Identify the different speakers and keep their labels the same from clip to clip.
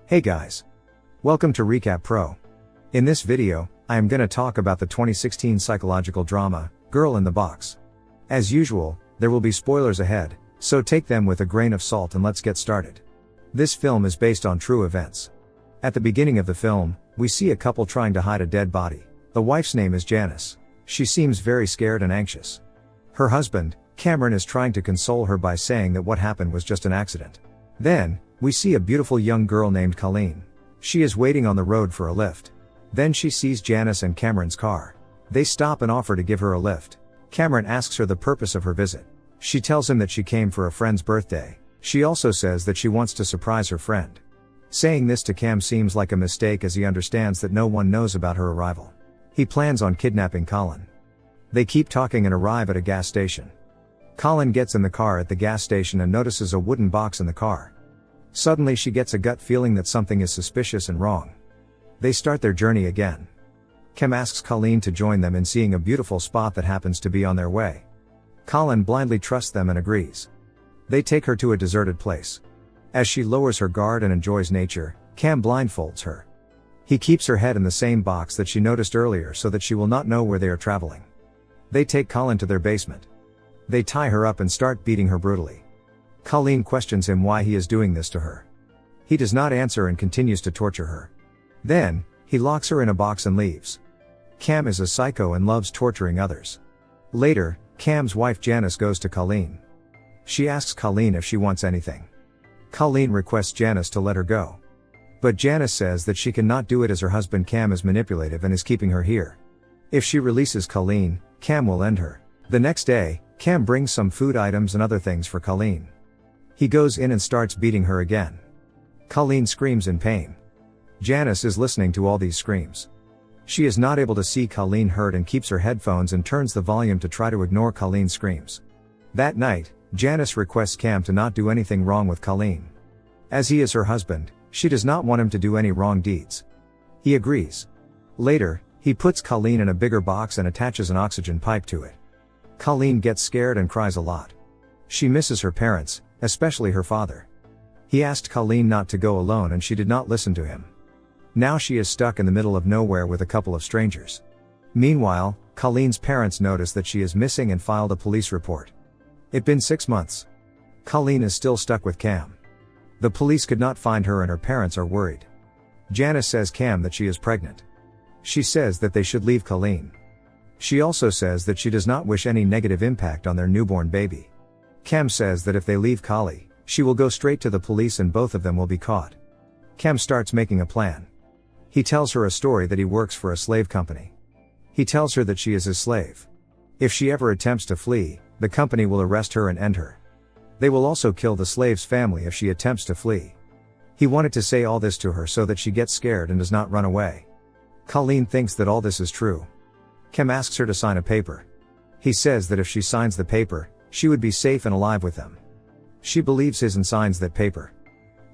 Speaker 1: Hey guys! Welcome to Recap Pro. In this video, I am gonna talk about the 2016 psychological drama, Girl in the Box. As usual, there will be spoilers ahead, so take them with a grain of salt and let's get started. This film is based on true events. At the beginning of the film, we see a couple trying to hide a dead body. The wife's name is Janice. She seems very scared and anxious. Her husband, Cameron, is trying to console her by saying that what happened was just an accident. Then, we see a beautiful young girl named Colleen. She is waiting on the road for a lift. Then she sees Janice and Cameron's car. They stop and offer to give her a lift. Cameron asks her the purpose of her visit. She tells him that she came for a friend's birthday. She also says that she wants to surprise her friend. Saying this to Cam seems like a mistake as he understands that no one knows about her arrival. He plans on kidnapping Colin. They keep talking and arrive at a gas station. Colin gets in the car at the gas station and notices a wooden box in the car. Suddenly she gets a gut feeling that something is suspicious and wrong. They start their journey again. Cam asks Colleen to join them in seeing a beautiful spot that happens to be on their way. Colin blindly trusts them and agrees. They take her to a deserted place. As she lowers her guard and enjoys nature, Cam blindfolds her. He keeps her head in the same box that she noticed earlier so that she will not know where they are traveling. They take Colin to their basement. They tie her up and start beating her brutally. Colleen questions him why he is doing this to her. He does not answer and continues to torture her. Then, he locks her in a box and leaves. Cam is a psycho and loves torturing others. Later, Cam's wife Janice goes to Colleen. She asks Colleen if she wants anything. Colleen requests Janice to let her go. But Janice says that she cannot do it as her husband Cam is manipulative and is keeping her here. If she releases Colleen, Cam will end her. The next day, Cam brings some food items and other things for Colleen. He goes in and starts beating her again. Colleen screams in pain. Janice is listening to all these screams. She is not able to see Colleen hurt and keeps her headphones and turns the volume to try to ignore Colleen's screams. That night, Janice requests Cam to not do anything wrong with Colleen. As he is her husband, she does not want him to do any wrong deeds. He agrees. Later, he puts Colleen in a bigger box and attaches an oxygen pipe to it. Colleen gets scared and cries a lot. She misses her parents, especially her father. He asked Colleen not to go alone and she did not listen to him. Now she is stuck in the middle of nowhere with a couple of strangers. Meanwhile, Colleen's parents notice that she is missing and filed a police report. It's been 6 months. Colleen is still stuck with Cam. The police could not find her and her parents are worried. Janice says Cam that she is pregnant. She says that they should leave Colleen. She also says that she does not wish any negative impact on their newborn baby. Cam says that if they leave Colleen, she will go straight to the police and both of them will be caught. Cam starts making a plan. He tells her a story that he works for a slave company. He tells her that she is his slave. If she ever attempts to flee, the company will arrest her and end her. They will also kill the slave's family if she attempts to flee. He wanted to say all this to her so that she gets scared and does not run away. Colleen thinks that all this is true. Cam asks her to sign a paper. He says that if she signs the paper, she would be safe and alive with them. She believes his and signs that paper.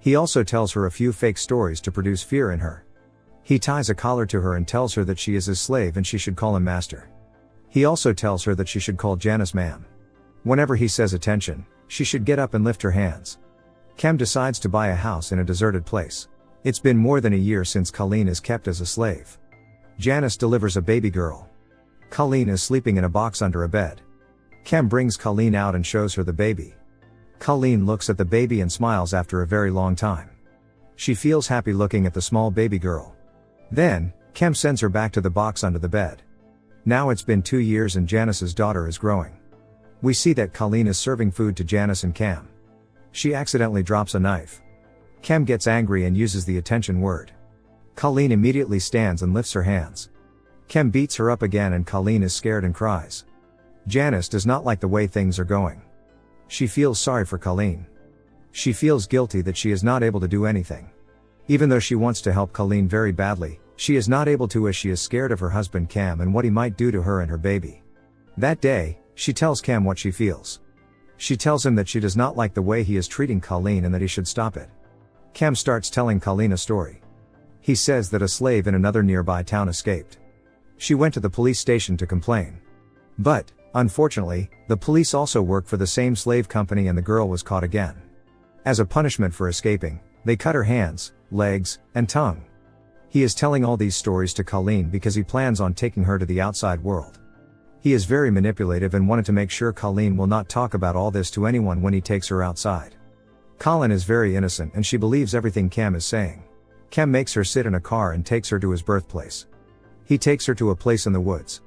Speaker 1: He also tells her a few fake stories to produce fear in her. He ties a collar to her and tells her that she is his slave and she should call him master. He also tells her that she should call Janice ma'am. Whenever he says attention, she should get up and lift her hands. Cam decides to buy a house in a deserted place. It's been more than a year since Colleen is kept as a slave. Janice delivers a baby girl. Colleen is sleeping in a box under a bed. Cam brings Colleen out and shows her the baby. Colleen looks at the baby and smiles after a very long time. She feels happy looking at the small baby girl. Then, Cam sends her back to the box under the bed. Now it's been 2 years and Janice's daughter is growing. We see that Colleen is serving food to Janice and Cam. She accidentally drops a knife. Cam gets angry and uses the attention word. Colleen immediately stands and lifts her hands. Cam beats her up again and Colleen is scared and cries. Janice does not like the way things are going. She feels sorry for Colleen. She feels guilty that she is not able to do anything. Even though she wants to help Colleen very badly, she is not able to as she is scared of her husband Cam and what he might do to her and her baby. That day, she tells Cam what she feels. She tells him that she does not like the way he is treating Colleen and that he should stop it. Cam starts telling Colleen a story. He says that a slave in another nearby town escaped. She went to the police station to complain. But, unfortunately, the police also work for the same slave company and the girl was caught again. As a punishment for escaping, They cut her hands, legs, and tongue. He is telling all these stories to Colleen because he plans on taking her to the outside world. He is very manipulative and wanted to make sure Colleen will not talk about all this to anyone when he takes her outside. Colleen is very innocent and she believes everything Cam is saying. Cam makes her sit in a car and takes her to his birthplace. He takes her to a place in the woods.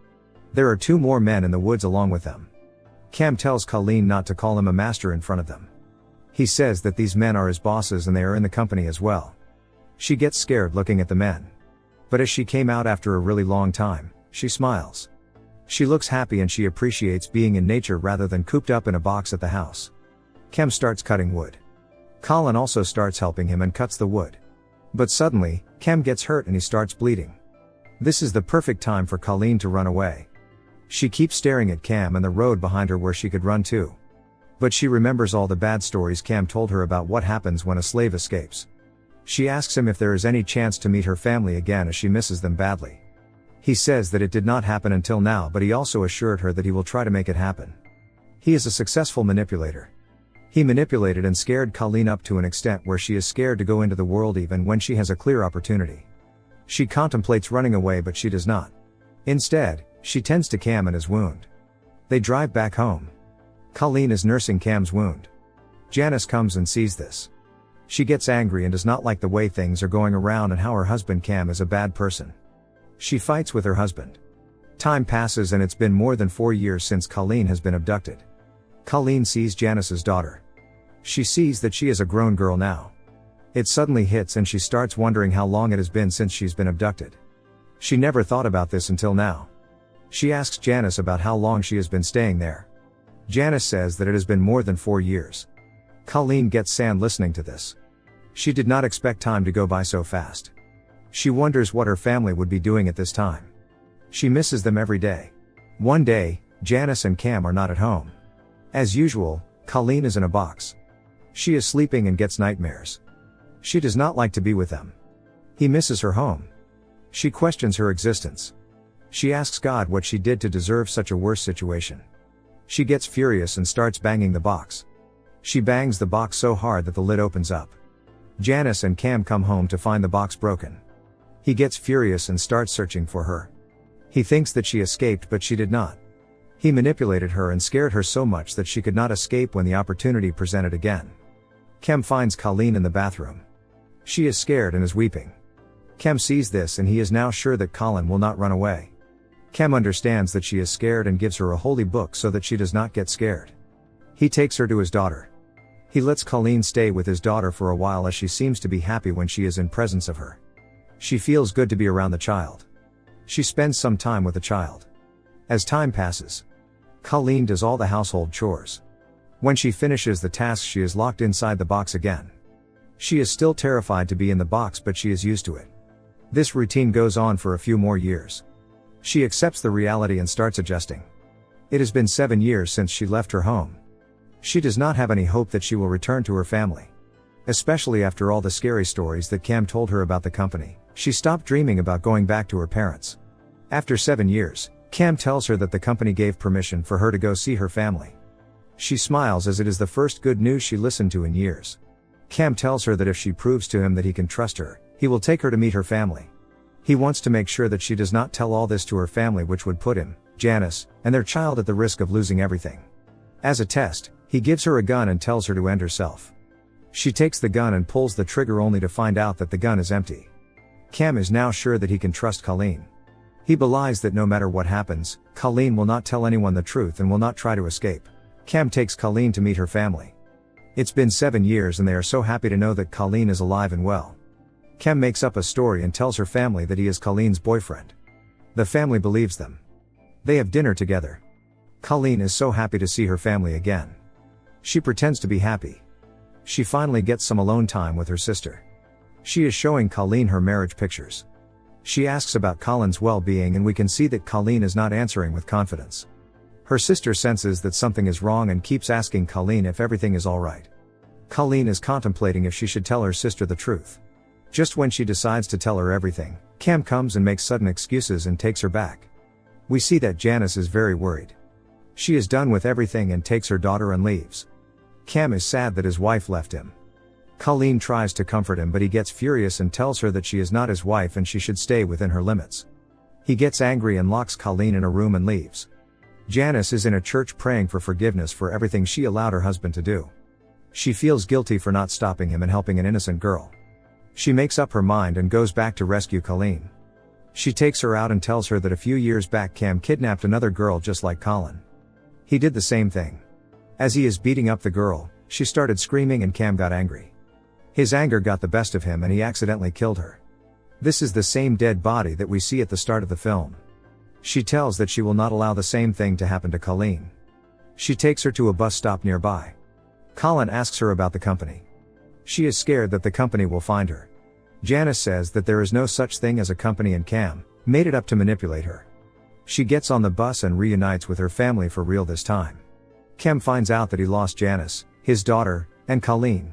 Speaker 1: There are 2 more men in the woods along with them. Cam tells Colleen not to call him a master in front of them. He says that these men are his bosses and they are in the company as well. She gets scared looking at the men. But as she came out after a really long time, she smiles. She looks happy and she appreciates being in nature rather than cooped up in a box at the house. Cam starts cutting wood. Colin also starts helping him and cuts the wood. But suddenly, Cam gets hurt and he starts bleeding. This is the perfect time for Colleen to run away. She keeps staring at Cam and the road behind her where she could run to. But she remembers all the bad stories Cam told her about what happens when a slave escapes. She asks him if there is any chance to meet her family again as she misses them badly. He says that it did not happen until now, but he also assured her that he will try to make it happen. He is a successful manipulator. He manipulated and scared Colleen up to an extent where she is scared to go into the world even when she has a clear opportunity. She contemplates running away but she does not. Instead, she tends to Cam and his wound. They drive back home. Colleen is nursing Cam's wound. Janice comes and sees this. She gets angry and does not like the way things are going around and how her husband Cam is a bad person. She fights with her husband. Time passes and it's been more than 4 years since Colleen has been abducted. Colleen sees Janice's daughter. She sees that she is a grown girl now. It suddenly hits and she starts wondering how long it has been since she's been abducted. She never thought about this until now. She asks Janice about how long she has been staying there. Janice says that it has been more than 4 years. Colleen gets sad listening to this. She did not expect time to go by so fast. She wonders what her family would be doing at this time. She misses them every day. One day, Janice and Cam are not at home. As usual, Colleen is in a box. She is sleeping and gets nightmares. She does not like to be with them. He misses her home. She questions her existence. She asks God what she did to deserve such a worse situation. She gets furious and starts banging the box. She bangs the box so hard that the lid opens up. Janice and Cam come home to find the box broken. He gets furious and starts searching for her. He thinks that she escaped but she did not. He manipulated her and scared her so much that she could not escape when the opportunity presented again. Cam finds Colleen in the bathroom. She is scared and is weeping. Cam sees this and he is now sure that Colin will not run away. Cam understands that she is scared and gives her a holy book so that she does not get scared. He takes her to his daughter. He lets Colleen stay with his daughter for a while as she seems to be happy when she is in presence of her. She feels good to be around the child. She spends some time with the child. As time passes, Colleen does all the household chores. When she finishes the task, she is locked inside the box again. She is still terrified to be in the box but she is used to it. This routine goes on for a few more years. She accepts the reality and starts adjusting. It has been 7 years since she left her home. She does not have any hope that she will return to her family. Especially after all the scary stories that Cam told her about the company, she stopped dreaming about going back to her parents. After 7 years, Cam tells her that the company gave permission for her to go see her family. She smiles as it is the first good news she listened to in years. Cam tells her that if she proves to him that he can trust her, he will take her to meet her family. He wants to make sure that she does not tell all this to her family, which would put him, Janice, and their child at the risk of losing everything. As a test, he gives her a gun and tells her to end herself. She takes the gun and pulls the trigger only to find out that the gun is empty. Cam is now sure that he can trust Colleen. He belies that no matter what happens, Colleen will not tell anyone the truth and will not try to escape. Cam takes Colleen to meet her family. It's been 7 years and they are so happy to know that Colleen is alive and well. Cam makes up a story and tells her family that he is Colleen's boyfriend. The family believes them. They have dinner together. Colleen is so happy to see her family again. She pretends to be happy. She finally gets some alone time with her sister. She is showing Colleen her marriage pictures. She asks about Colin's well-being and we can see that Colleen is not answering with confidence. Her sister senses that something is wrong and keeps asking Colleen if everything is alright. Colleen is contemplating if she should tell her sister the truth. Just when she decides to tell her everything, Cam comes and makes sudden excuses and takes her back. We see that Janice is very worried. She is done with everything and takes her daughter and leaves. Cam is sad that his wife left him. Colleen tries to comfort him, but he gets furious and tells her that she is not his wife and she should stay within her limits. He gets angry and locks Colleen in a room and leaves. Janice is in a church praying for forgiveness for everything she allowed her husband to do. She feels guilty for not stopping him and helping an innocent girl. She makes up her mind and goes back to rescue Colleen. She takes her out and tells her that a few years back Cam kidnapped another girl just like Colin. He did the same thing. As he is beating up the girl, she started screaming and Cam got angry. His anger got the best of him and he accidentally killed her. This is the same dead body that we see at the start of the film. She tells that she will not allow the same thing to happen to Colleen. She takes her to a bus stop nearby. Colin asks her about the company. She is scared that the company will find her. Janice says that there is no such thing as a company and Cam made it up to manipulate her. She gets on the bus and reunites with her family for real this time. Cam finds out that he lost Janice, his daughter, and Colleen.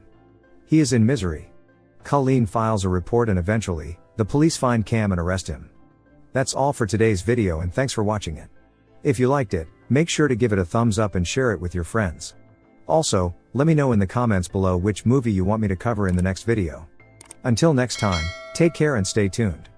Speaker 1: He is in misery. Colleen files a report and eventually, the police find Cam and arrest him. That's all for today's video and thanks for watching it. If you liked it, make sure to give it a thumbs up and share it with your friends. Also, let me know in the comments below which movie you want me to cover in the next video. Until next time, take care and stay tuned.